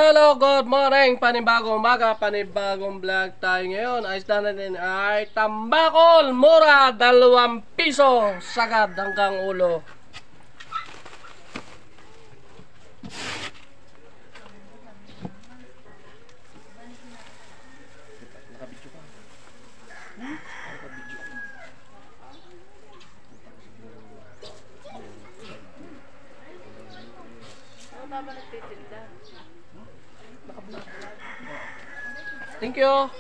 Hello, good morning! Panibagong umaga, panibagong vlog tayo ngayon. Ang isda natin ay tambakol, mura, 2 piso, sagad hanggang ulo. Nakabidyo ka? Nakabidyo. Ano ba nagtitinda? Thank you.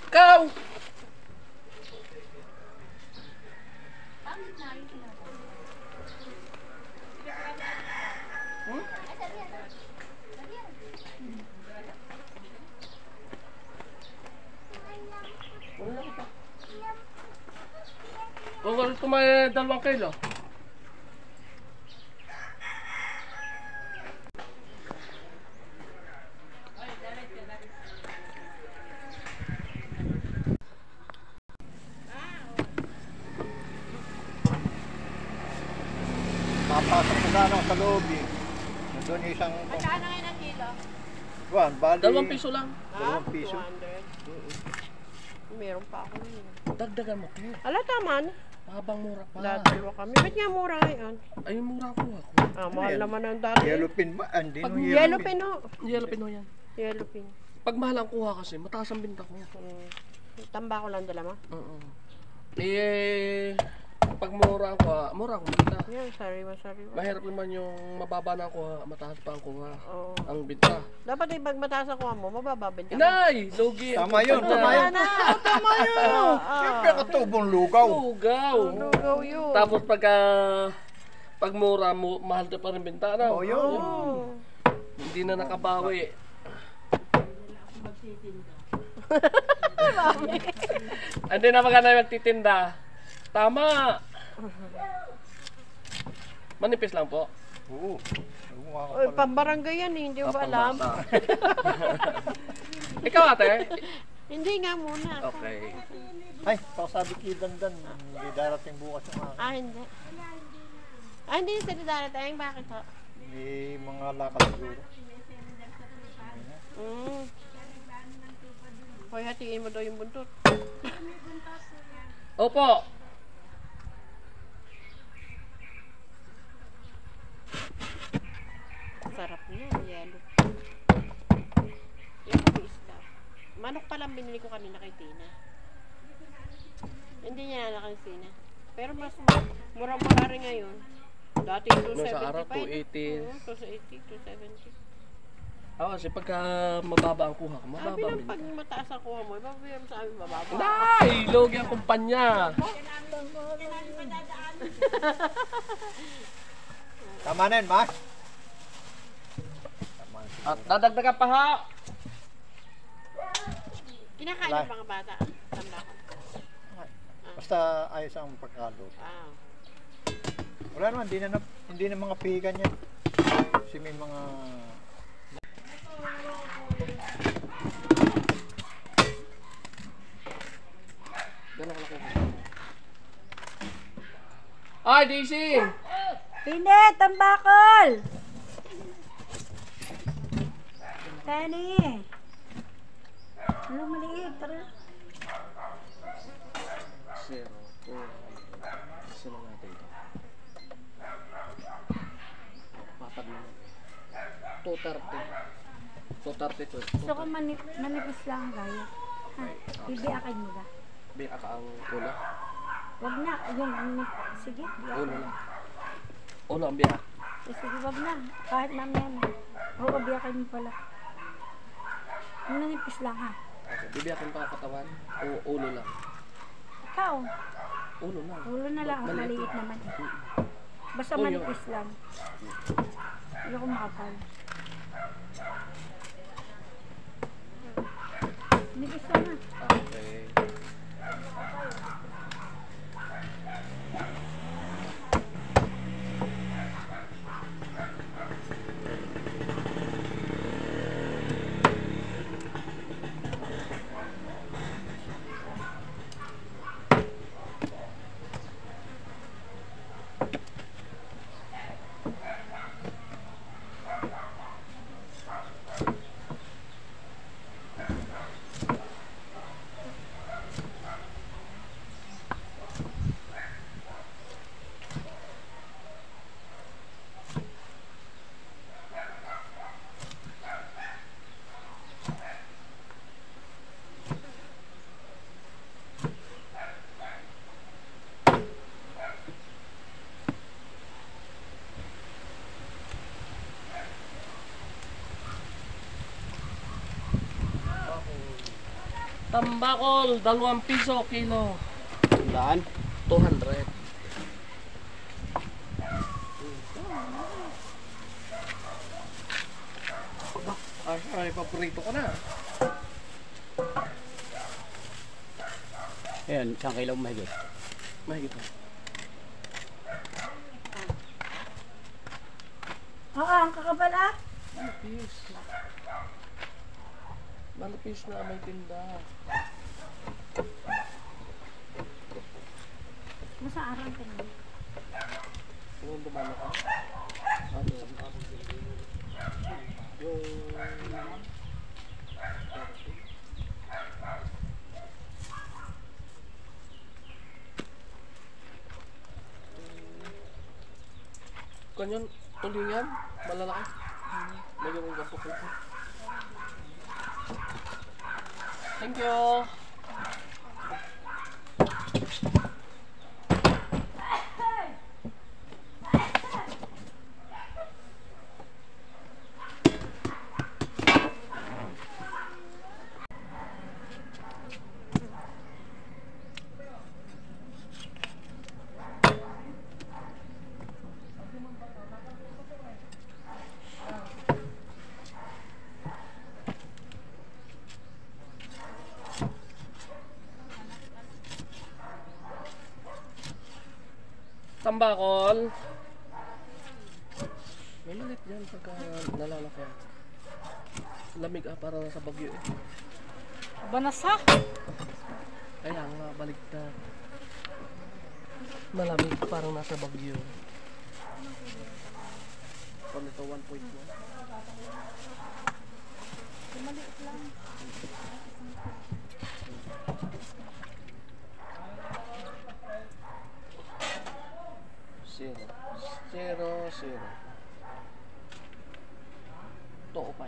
Go. Kung gusto may 2 kilo. Papasok ko sana sa loob eh. Nandun isang... Magkano ngayon ang kilo? Buwan, bali... 2 piso lang. 2 piso. 200. Meron pa ako ngayon. Dagdagan mo kayo. Ala, tama na. Habang mura pa. Dalawa kami. Ba't nga mura ngayon? Ay, mura ko ako. Ah, mahal naman ang dati. Yellow pin ba? Hindi Pag no Yellow pin ho. Yellow pin ho yan. Yellow pin. Pag mahal ang kuha kasi, mataas ang binta ko. Tamba ko lang dala mo? Oo. Eh, pag mura ang kuha, mura ang binta. Yan, sariwa. Mahirap naman yung mababa na ang kuha, mataas pa ang kuha. Oo. Ang binta. Dapat ay pag mataas ang kuha mo, mabababenta ka. Inay! Lugi! Tama yun, tama yun. Tama yun. Siyempre katubong lugaw. Lugaw! Lugaw yun. Tapos pag mura, mahal na pa rin binta na. Oo, yun. Oo. Hindi na nakabawi. Hindi na maganda magtitinda. Tama! Manipis lang po. Oo. Oy, pambarangay yan eh, hindi mo ba alam? Ikaw ate? Hindi nga muna. Okay. Ay, sabi kay Dandan, hindi darating bukas yung akin. Ah, hindi. Ah, hindi sa darating. Bakit ho? May mga lakad siguro. Hoy, hatiin mo daw yung buntot. Opo. Sarap niya, yellow. Yung isda. Manok pa lang binili ko kanina kay Tina. Hindi niya na kay Tina. Pero mas mura-mura rin ngayon. Dati 275. Nung sa araw, 280. 280, 270. Kasi pagka mababa ang kuha ko, Sabi mababa lang, binta. pag mataas ang kuha mo, ibabigay mo sa amin mababa. Nay! Logi ang kumpanya. Tama na yun, Mas. At dadagdagan pa ha. Kinakain ng mga bata. Tanda ko. Basta ayos ang pagkalo. Ah. Wala naman, hindi na mga pigan yan. Kasi may mga... Ay, Daisy! Hindi, tambakol! Tani! Ano maliit? Tara. 0, 2, sino natin ito? Patag naman. 230. 232. Gusto ko manipis lang gaya. Ha? Ibiakin mo ba? Bika ka ang ulo. Wag na. Sige, biakin. Ulo lang. Ulo ang biyak. Sige, wag na. Kahit mamaya na. Oo, biakin mo pala. Manipis lang ha. Okay, bibiyakin pa ang katawan. O ulo lang. Ikaw, Ulo lang. ulo na lang. Maliit naman eh. Basta Oh, manipis lang. Hindi ko makapal. Manipis lang ha. Okay. Tambakol, 2 piso kilo. Daan. 200. Ay, paborito ko na. Ayan, isang kilo mahigit. Mahigit na. Oo, ang kakabala. Malapis. Malapis na may tinda. Nasa arang ka na. Yung dumano ka? Ano? Yung... Kanyan, tulingan, malalaki. May yung gapok ito. Thank you. Tambakol. May malit dyan pagka nalalaki. Lamig para nasa bagyo eh. Banasa. Kaya nga baligtad. Malamig parang nasa bagyo. Paano ito 1.1? Zero. 205.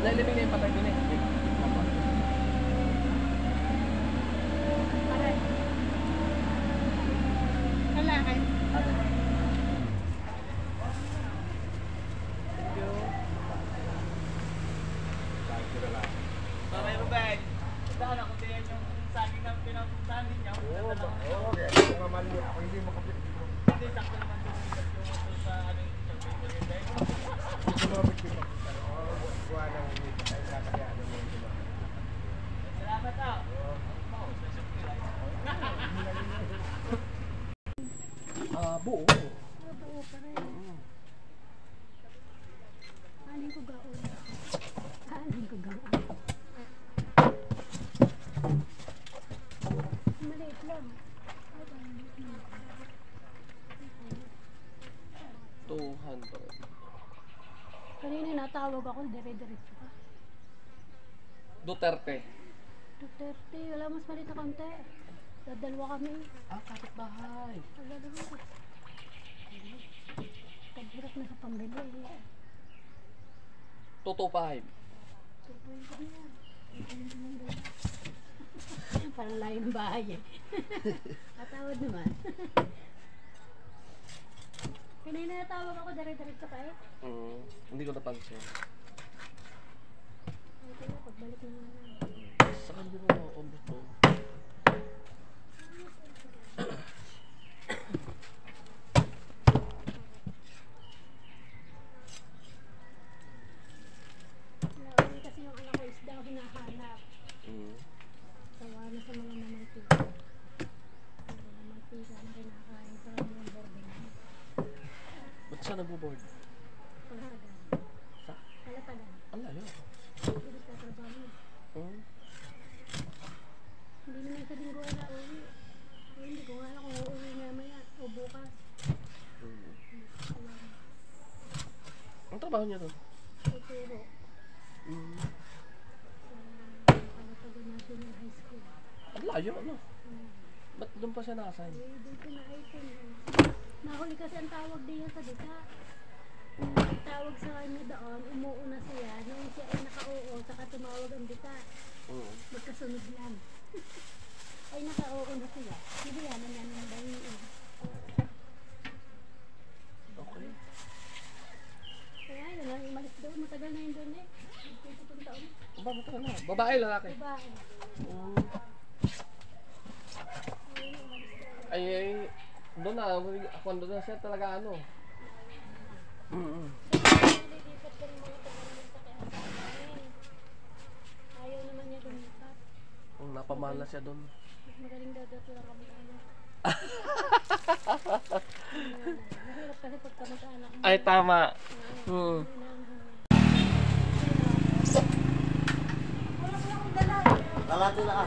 Nailibig na yung patay din eh. Kailangan. Mamay mo ba? Saan ako din yung saging na pinapuntahan ninyo? Okay. Mamali ako hindi makapit. Hindi, sakto naman yung sa ano yung picture. Sumabit dito. Buwan ng tayo sa kaya ano mo dito. Salamat ah. Buo. Buo pa rin. Aling ko gaon. Aling ko gaon. Maliit lang. 200. Kanina natawag ako, dire-diretso ka. Duterte. 2:30. Wala mas maliit na konti. Dadalwa kami. Kapit bahay. Dadalwa. Taghirap na sa pambili. 225. Parang layo ng bahay eh. Katawad naman. Pinay na natawag ako dire-diretso ka eh. Hindi ko napansin. Okay na, pagbalik na naman. Sa kanila mo ako gusto. Nauli kasi yung anak ko isda ako hinahanap. Sawa na sa mga namantika. Mga namantika na kinakain para nilang boarding. Ba't siya nagbo-board? Kalatagan. Sa? Kalatagan. Ang layo. Hindi ka trabaho. Hindi naman sa linggo na uwi. Hindi ko nga alam kung uuwi mamaya o bukas. Ang trabaho niya doon? Tuturo. Kalatagan National High School. Ang layo, ano? Ba't doon pa siya nakasign? Eh, doon ko na item. Nahuli kasi ang tawag din sa dita. Tawag sa kanya doon, umuuna siya. Nung siya ay naka-oo, saka tumawag ang dita. Magkasunod lang. Ay naka-oo na siya. Hindi yan, nanyan ng bayin. Okay. Kaya yun, ang umalis doon. Matagal na yun doon eh. Pagpupun taon. Bakit ka na? Babae, lalaki? Babae. Ayun, umalis doon. Ay, doon na. Ako doon na siya talaga ano. Nililipat ka rin mga tagal sa kaya. Ayaw naman niya lumipat. Napamala siya doon. Mas magaling daw daw lang kami ano. Mahirap kasi pagka mag-anak mo. Ay, tama. Lalati na ka.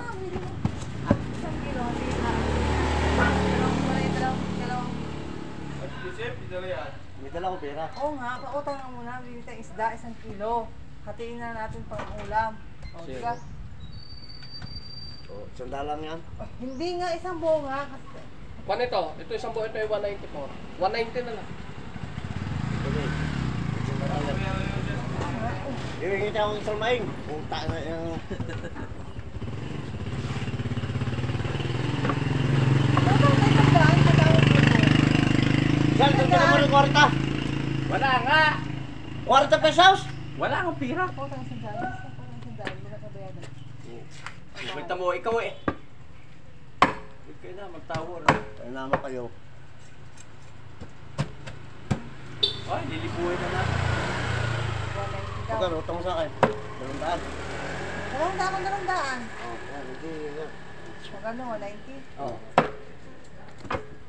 May dala ko pera. Oo nga, pautang na muna. Bibili tayong isda, 1 kilo. Hatiin na natin pang ulam. O, Zero. diba? Oh, sandalan yan. Oh, hindi nga, isang buo nga. Kasi, Kwan ito? Ito isang buo, ito yung 194. 190 na lang. Iwingin niya akong isang maing. Puta na yung... dapat may tandaan, katawag mo. Saan, doon ka naman yung kwarta? Wala nga! 40 pesos? Wala akong pira. Pautang sa sandali. Pautang sa sandali. Wala ka bayadan. Kwenta mo, ikaw eh. Huwag kayo na, magtawar. Ay naman kayo. Ay, lilipuhin na natin. 190 daw. Magkano, utang mo sa akin. 200. Dalawang Oh, yan, hindi. yan. Magkano, 190? Oh.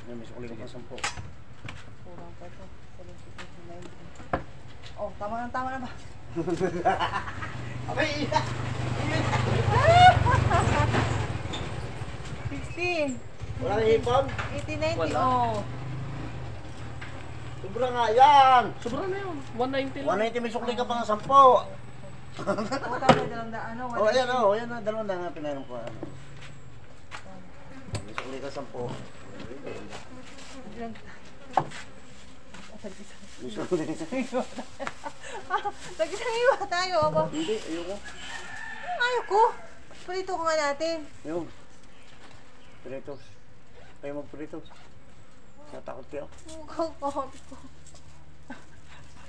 Yan, may sukuli ka pa 10. Kurang pa ito. 70, 90. Oh, tama na ba? Abay, iya! 60. Walang hipon? 80, 90. Wala. Oh. Sobra nga yan! Sobra na yun. 190 lang. 190 may sukli ka pa ng 10. Pautang na dalawang daan. Ano, Oh, ayan oh, ayan na, 200 nga pinainom ko. Ano. May sukli ka 10. May sukli. Nag-isang iwa tayo. Aba. Hindi, ayoko. Ayoko. Palito ko nga natin. Yung. Pritos. Kayo mag-pritos. Natakot kayo. Mukhang ko.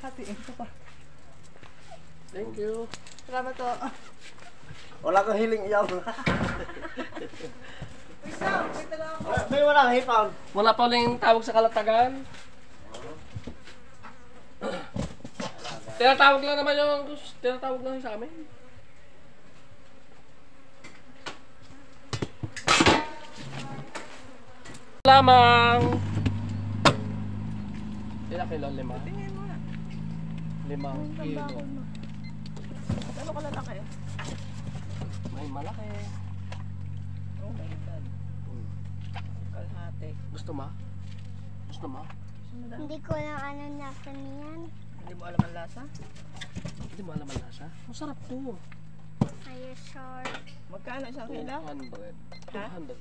Hatiin ko pa. Thank you. Salamat to. Wala kang hiling iyaw. Wait lang. Wait lang ako. May walang hipon. Wala pa uling tawag sa kalatagan. Tinatawag lang naman yung... Tinatawag lang sa amin. Lamang. Ilang kilo? 5? Tingnan mo nga. 5 kilo. Ano ka lalaki? May malaki. Oh my God. Kalahati. Gusto mo? Gusto mo? Hindi ko lang ano nasa niyan. Hindi mo alam ang lasa? Hindi mo alam ang lasa. Masarap to. Ay, Ay, sorry. Magkano isang kilo? 200. 200.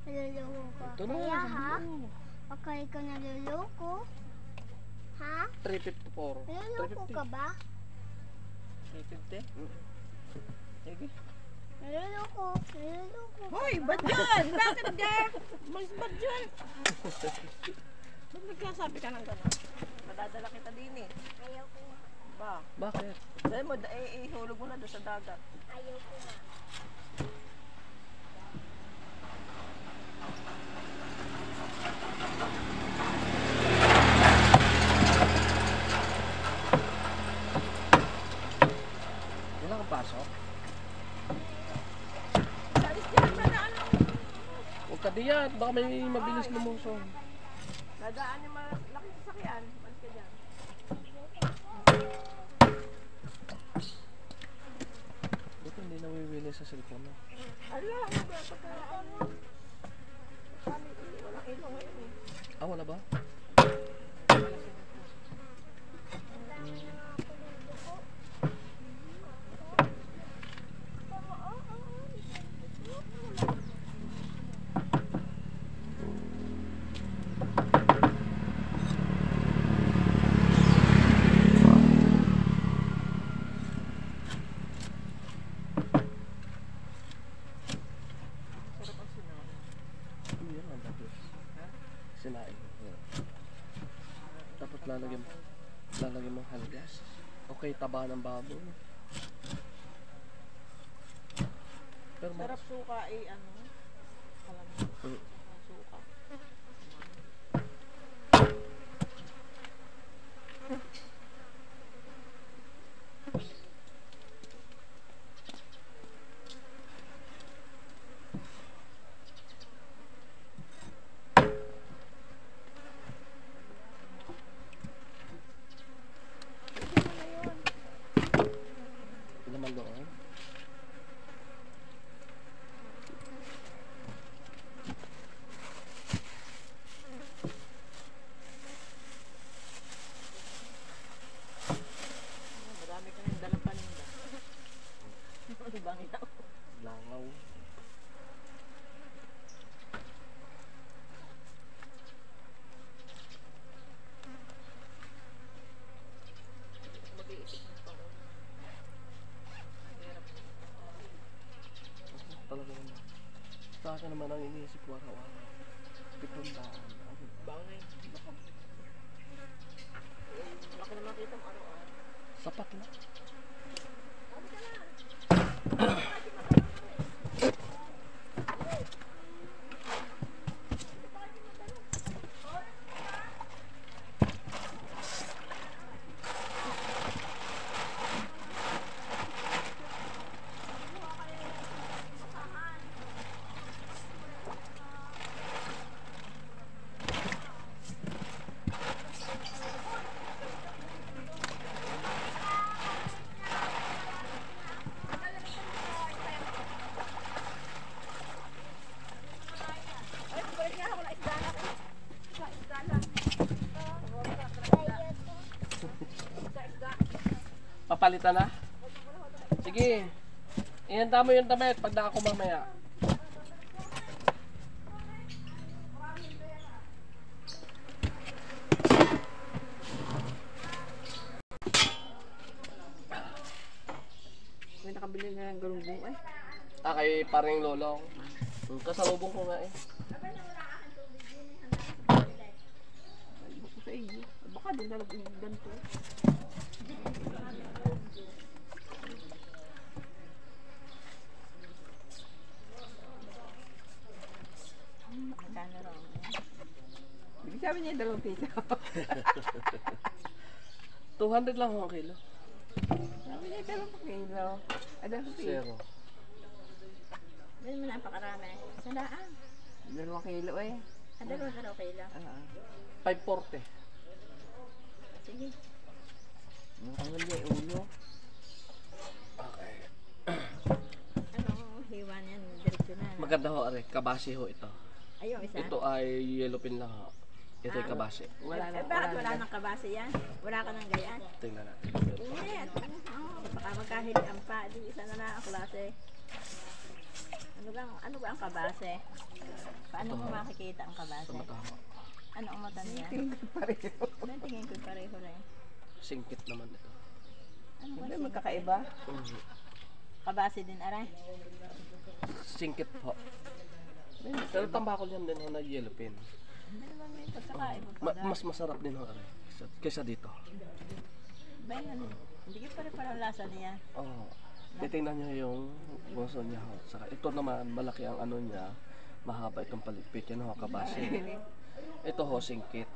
Naluloko ka. Ito na, Kaya ha? sabi mo. Okay ka naluloko? Ha? 354. Naluloko ka ba? 350? Sige. Naluloko. Naluloko. Hoy, ba't yan? Bakit ka? Mas ba't yan? Ba't nagkasabi ka ng gano'n? Madadala kita din eh. Ayaw ko nga. Ba? Bakit? Dahil mo, ihulog mo na doon sa dagat. Ayaw ko nga. Wala kang pasok? Salis dyan, dadaan mo. Huwag ka diyan. Baka may mabilis lumusong. Dadaan yung malaking sasakyan. Balis ka dyan. Buti hindi nawiwili sa cellphone mo. Ala, magkakataan mo. Walang ilo ngayon eh. Ah, wala ba? Hindi yan, ang tapos. Sinain. Tapos lalagyan mo halgas. Okay, taba ng baboy. Pero Sarap suka eh, ano? Alam mo, Mm. suka. laman loob. Marami ka ng dalang paninda. Ibang ito. Langaw. Mag-iisip ng pang hirap. Talaga naman. Sa akin naman ang iniisip ko araw-araw. 700. Bangay. Laki naman kita mo araw-araw. Sapat na. Papalitan na? Sige. Ihanda mo yung damit pag ako mamaya. May nakabili na ng galunggong eh. Ah, kay paring lolong. Kasalubong ko nga eh. Ay, bako sa iyo. Baka din na ganito. Magkano raw? Bigyan sabi niya 2 piso. 200 lang ang kilo. Sabi niya 2 kilo. Ay, 2 piso. Zero. Dahil mo napakarami. Sandaan. 2 kilo eh. Dalawa kilo. 540. Sige. Ang hindi ulo. Okay. Ano, hiwa niyan. Diretso na. Maganda ho, are. Kabasi ho ito. Ayun, isa. Ito ay yellow pin lang ho. Ito yung kabase. Bakit wala nang kabase yan? Wala ka nang gayaan? Tingnan natin. Hindi. Baka magkahilian pa. Di isa na lang ang klase. Ano ba ang kabase? Paano mo makikita ang kabase? Tama-tama. Ano ang mata niya? Tingin ko pareho rin. Singkit naman ito. Ano ba? Magkakaiba? Kabase din, aray? Singkit po. Pero tambakol yan din ho na yellow pin. Hindi naman may pagkakaiba pa. Mas masarap din ho aray. Kaysa dito. Ba yan? Hindi ka pare-parang lasa niya. Oo. Titingnan nyo yung gusto niya ho. Saka ito naman, malaki ang ano niya. Mahaba itong paligpit. Yan ho, kabase. Ito ho, singkit.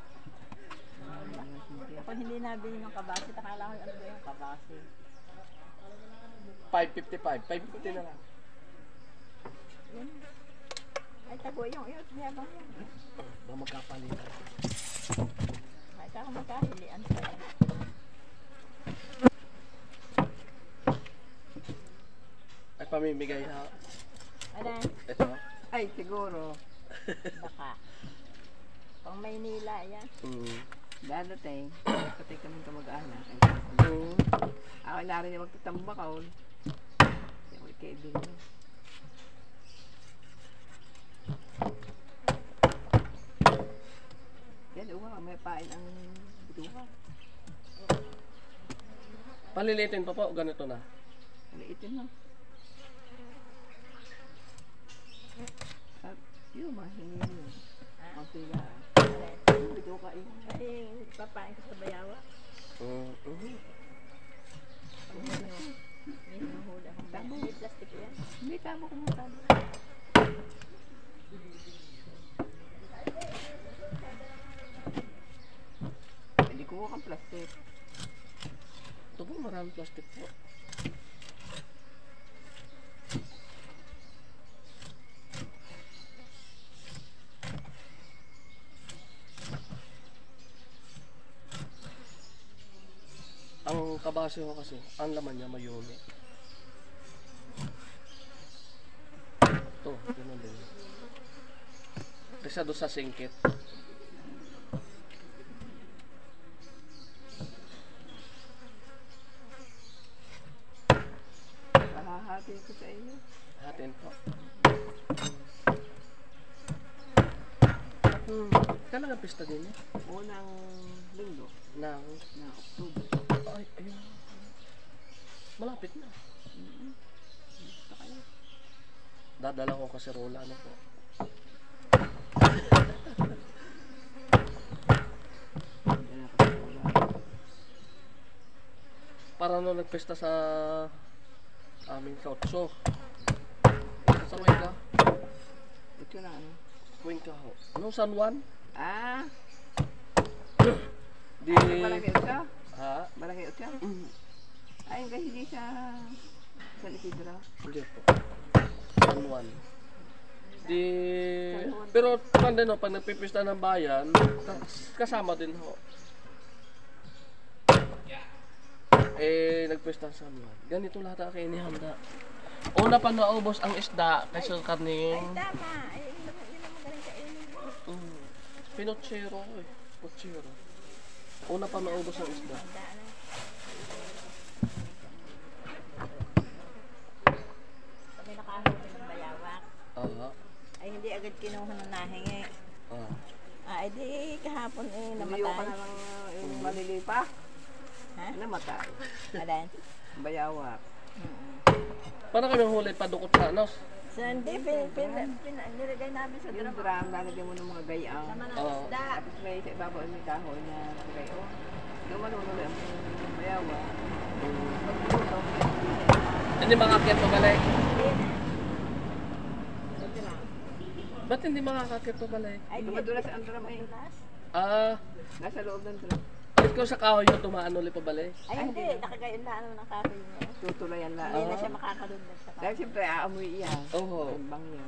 Kapag hindi nabili ng kabase, takala ko ano ba yung kabase? 555. 550 na lang. Yan. Ay, tago yung yabang yan. Ba magkapalitan. Ay, saka magkahilian pa. Ay, pamimigay ha. Ano? Ito. Ay, siguro. Baka. Pang Maynila yan. Dadating. Pati kami kamag-anak. Mm. Ako na rin yung magtatambakaw. Yung may kaibig na. Yan, uwa. May pain ang bituha. Palilitin pa po, ganito na. Maliitin na. At yun, mahingi yun. Ang sila. Yung bituha eh. Ay, papain ko sa bayawa. May nahula akong bayawa. May plastic yan. Hindi, tama ko mo tama. Hindi ko kang plastic. Ito po, maraming plastic po. Ang kabase ko kasi, ang laman niya mayumi. Ito, ganun din. Kaysa doon sa singkit. Hahati ko sa inyo. Hatin po. Kailan ang pista din eh? Unang linggo Nang, na October. ay, ayun. Malapit na. Gusto kayo. Dadala ko kasi rola na po. Yan ako sa wala. Para nung nagpista sa aming kautso. Sa Cuenca. Ito na ano. Cuenca ho. Anong San Juan? Ah! Di... Barangay Utsa? Ha? Barangay Utsa? Ay, hanggang hindi sa Isidro. Hindi po. San Juan. Di... Pero pande no, pag nagpipista ng bayan, kasama din ho. Eh, nagpista sa San Juan. Ganito lahat ang inihanda. Una pa naubos ang isda kaysa karning... Tama. Ay, yun ang magaling sa inyo. Pinochero eh. Pochero. Una pa naubos ang isda. Kami nakahuli ng bayawak. Aha. Ay, hindi agad kinuha ng nahingi. Ah. Ay, di kahapon Lumiyo ka namatay. na lang yung malilipa. Ha? Namatay. Adan? Bayawak. Paano kami huli padukot sa anos? So, hindi, nilagay namin sa Yung drum. drum, lalagyan mo ng mga gayang. Naman ang Oo. isda. Tapos may sa ibabaw may kahoy na gayo. Yung manunuloy ang bayawak. Pagluto, Hindi makakit pa balik. Sa drum. Ba't hindi makakakit pa balik? Ay, dumadulas ang drum ay Ah, nasa loob ng drum. kahit ko sa kahoy yung tumaan ulit pa balik. Ay, hindi. Nakagayon na ano ng kahoy niya. Tutulayan lang. Hindi na siya makakalunod sa Dahil kahoy. siyempre aamoy iyan. Oo. Ang bangyo.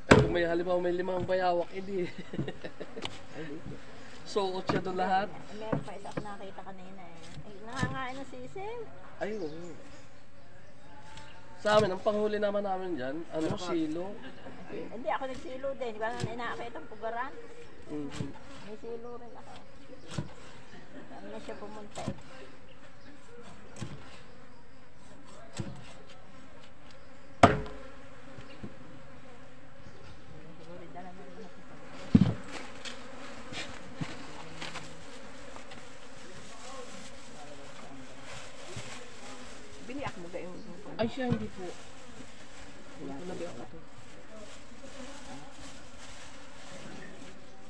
Ay, kung may halimbawa may 5 bayawak, hindi. Ay, dito. Suot siya doon lahat. Ay, meron pa isa ako nakita kanina eh. Ay, nangangain ng sisil. Ay, oo. Sa amin, ang panghuli naman namin dyan, ano, silo. Hindi ako nagsilo din. Hindi ko na inaakit ang pugaran. Mhm. May silo rin ako. Saan na siya pumunta eh. Siguro dala na lahat ito. Biniak mo ga yung... Ay siya, hindi po. Nabi ako ito.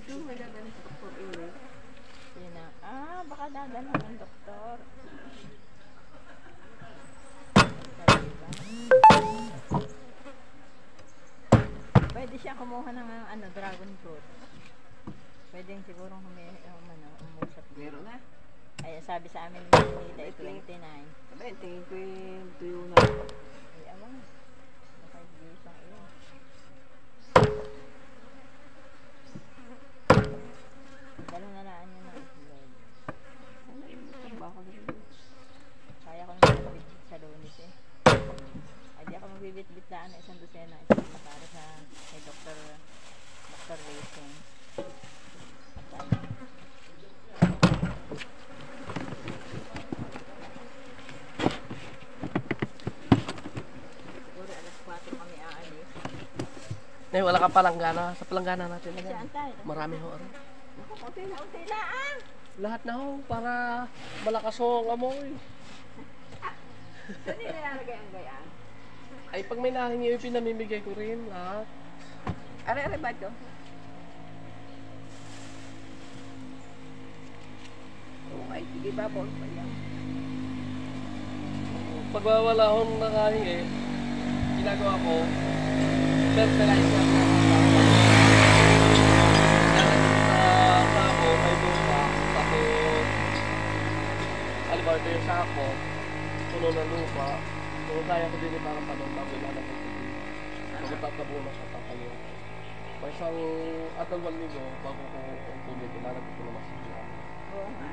Ito, may dadalhin sa doktor Eric. Yun na. Ah, baka dadala ng doktor. Sabi ba? Pwede siya kumuha ng dragon fruit. Pwede siguro umusap. Meron na. Ay, sabi sa amin nila ay 29. Sabi, tingin ko yung tuyo na. Ay, alam. Baka isang iyo. Dalawang nalaan yun na. Ano yung trabaho na rin? Kaya ko naman magbitbit sa lunis eh. Ay, di ako magbibitbit-laan na isang dosena. Isang para sa kay Dr. Racing. At ano. Siguro alas 4 kami aalis. Eh, wala ka palanggana. Sa palanggana natin na Saan tayo? marami ho. Ano? Unti na ah! Lahat na ho, para malakas ho ang amoy. Saan nilalagay ang gayaan? Ay, pag may nahingi, pinamimigay ko rin lahat. Are ba ito? Okay, sige ba po? Pag wala akong nakahingi, ginagawa ko, fertilizer na sa sako, may lupa, tapos alibardo yung sako, puno ng lupa, kung kaya ko din parang panon bago ilalagay ko din. Bago tatabunan sa tatayo. May isang atang 1 linggo, bago ko ang punin, ilalagay ko naman sa sila. Oo nga.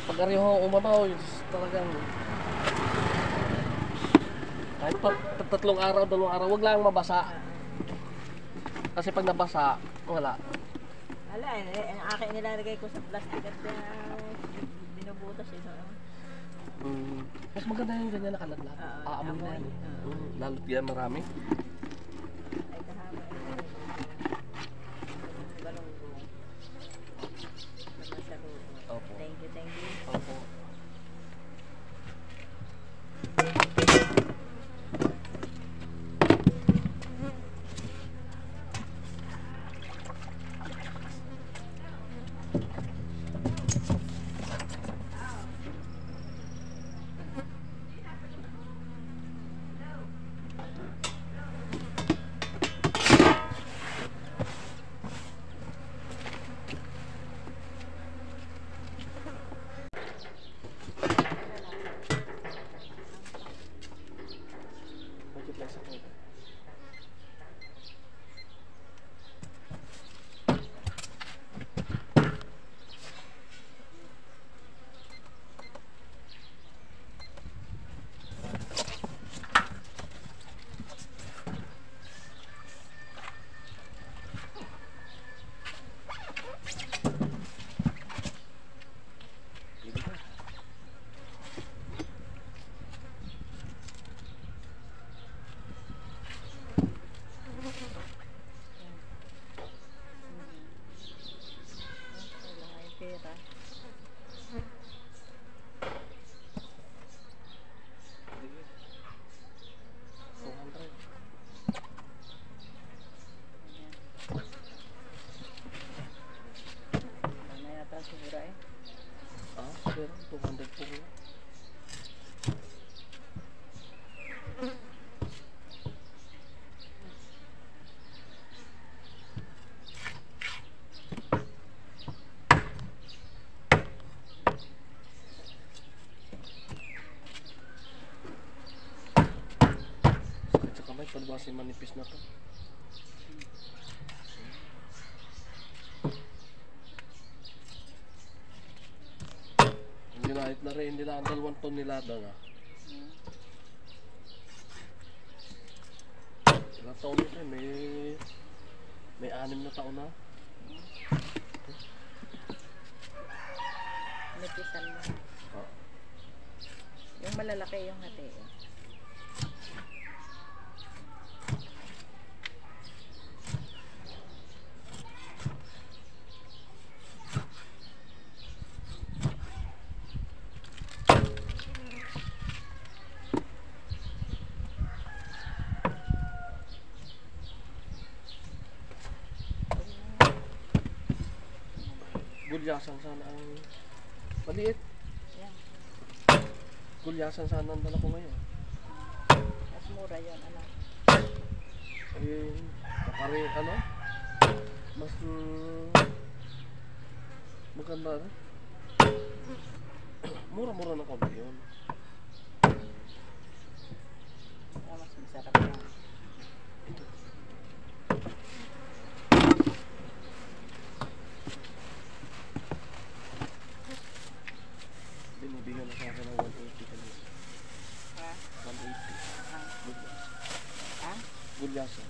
Pag ariho umamaw, talagang kahit tatlong araw, 2 araw, wag lang mabasa. Kasi pag nabasa, wala. Ala, ang akin nilalagay ko sa plastic at binubutas ito. Mas maganda yung ganyan nakaladlad. Aamoy na yan. Lalo't yan marami. Ay, kahaba. Galunggong. Namasalubo. Opo. Thank you, thank you. Opo. Multiplex ako. Wala nga yung pera. Ano yata siguro eh. Pero 200 po. Sakit sa kamay, palibasa yung manipis na to. Kahit na rin nila ang 2 tonelada na. Ilang taon ito eh, may 6 na taon na. Nitisan mo. Ah. Yung malalaki yung hati. Gulyasan sana ang maliit. Yan. Gulyasan sana ang dala ko ngayon. Mas mura yun, anak. Eh, kapare, ano? Mas maganda na. Mura-mura na konti yun. Kaya mas masarap yan. Ito. Binibigyan na sa akin ng 180 kanina. Ha? 180. Ah. Gulyasan. Ha? Gulyasan.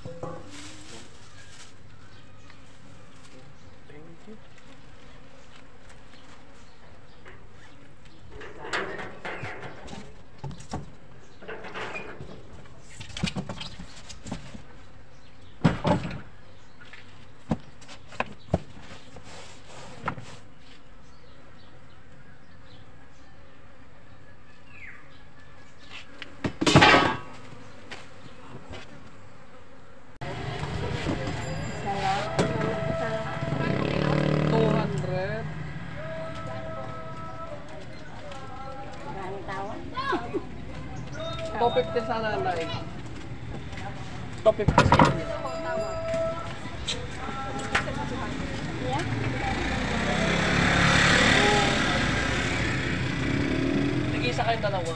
Thank you. Top 50 sana na eh. Top 50 sa inyo. Nag-isa kayong dalawa.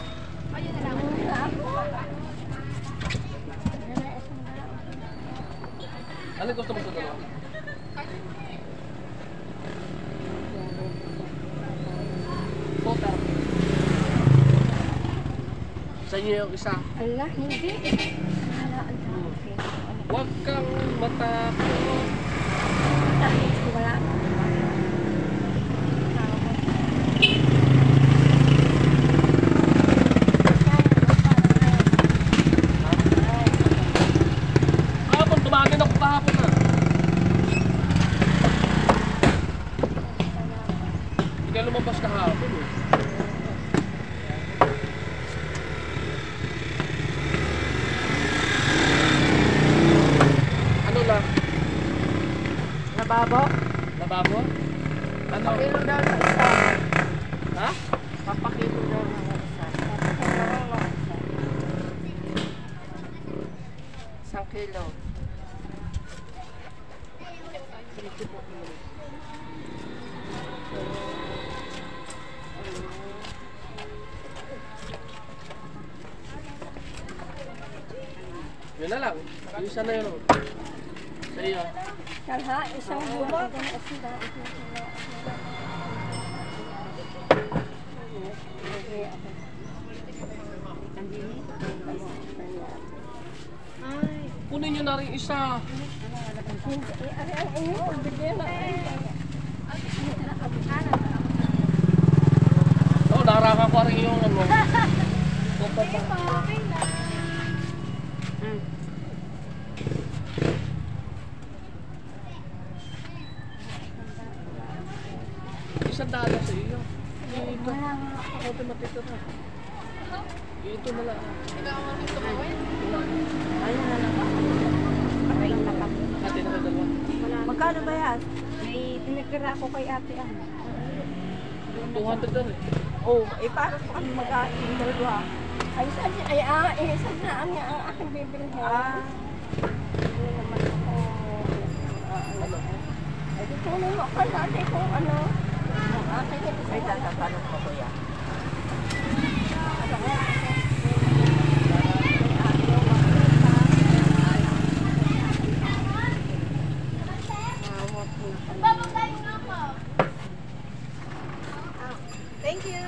Ano gusto mo sa dalawa? Total. Sa inyo yung isa. Allah, hindi. Huwag kang matakot. Wala. Kahapon, tumagin ako kahapon na. Hindi ka lumabas kahapon eh. Ano lang? Nababo? Lababo? Ano? Papakilo daw ng isa. Ha? Papakilo daw ng isa. Papakilo ng isa. 1 kilo. Yun na lang. Isa na yun. Sa iyo. Kalha, isang bumo. Ay, Kunin nyo na rin isa. hindi. Ang inyo, bigyan na. Oo, narakan ko rin yung ano. Sige po, okay na. $1 sa iyo. Ito. Ako matitira. Ito na lang. Ayun na lang ako. Patayin na kami. Ate na dalawa. Magkano ba yan? May tinitira ako kay ate ano. 200 na rin. Oh, eh paano pa kami mag-aating dalawa? Ay, saan na ang aking bibilhin. Hindi naman ako. Ano? Ay, gusto mo naman ako natin kung ano. Ang aking Ay, tatatanong ko ko yan. Thank you.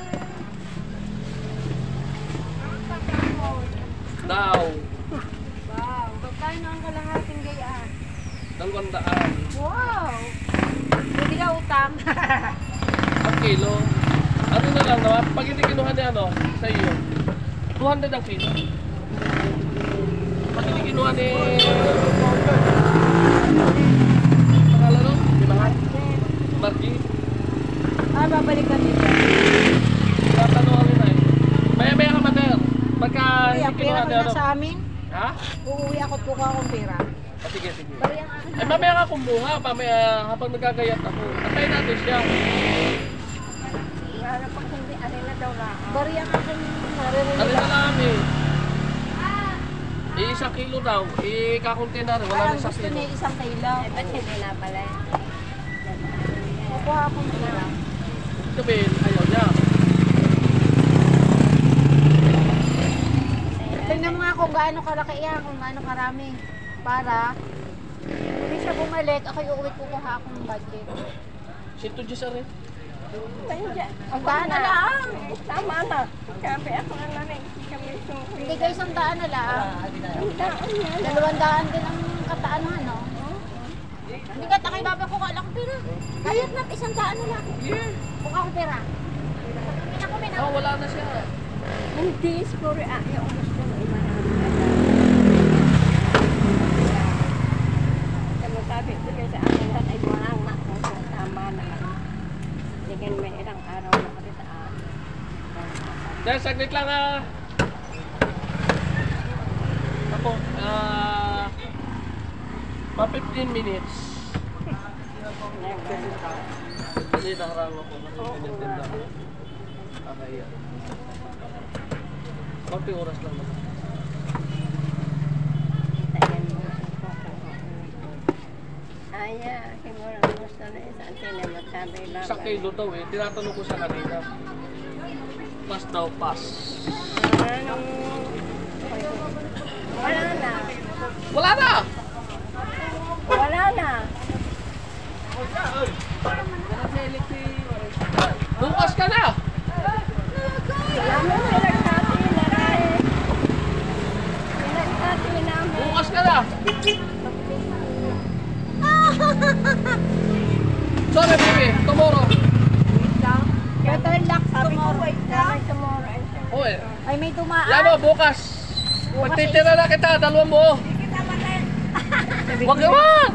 Wow! Hindi ka utang. Ang kilo. Ano na lang naman, pag hindi kinuha niya ano, sa iyo, 200 ang kilo. Pag hindi kinuha ni... Pangalan nun? Di ba? Margie. Babalik ka dito. Tatanungan nila eh. Maya-maya ka mater. Pagka Uy, hindi ang kinuha pera ko niya na ano. sa amin. Ha? Uuwi ako po akong pera. Ah, sige, sige. Bari ang akin. Ay, mamaya ka kumuha. Mamaya, habang nagagayat ako. Antayin natin siya. Ano pag hindi, ano na daw na. Bari ang akin naririnig. Ano na lang eh. Isang kilo daw. Ikakunti na rin. Wala Parang na isang gusto kilo. niya isang kilo. Eh, ba't hindi na pala? Kukuha akong pera. Sabihin, ayaw niya. Tingnan mo nga kung gaano kalaki yan, kung gaano karami. Para, hindi siya bumalik, ako uuwi kukuha akong budget. Sinto dyan sa rin. Ang daan na lang. Tama na. Sabi ako na rin. Kami Hindi kayo isang daan na lang. 200 din ang kataanuhan, no? Hindi ka takay baba ko kala ko pera. Kahit na isang daan na lang. Yeah. Kung ako pera. Mina Oh, wala na siya. Hindi, sorry. Yung gusto mo imarami na sabi ko sa akin lahat ay buwanang na kung tama na. Bigyan mo ilang araw na kasi sa akin. Dahil saglit lang Ako, pa 15 minutes. Hindi nakarang ako kasi pinitinda ko. Kaya. Konting oras lang naman. Aya, siguro gusto na isang sila magsabi lang. Sa kilo daw eh. Tinatanong ko sa kanina. Pass daw, pass. Wala na. Wala na! Wala na. Bukas ka na! Ano nilagkati na rin? Nilagkati namin. Bukas ka na! Sorry baby, tomorrow. Better luck tomorrow. Tomorrow. Oh eh. Ay, may tumaan. Yan mo, bukas. Magtitira na kita, dalawang buo. Wag naman!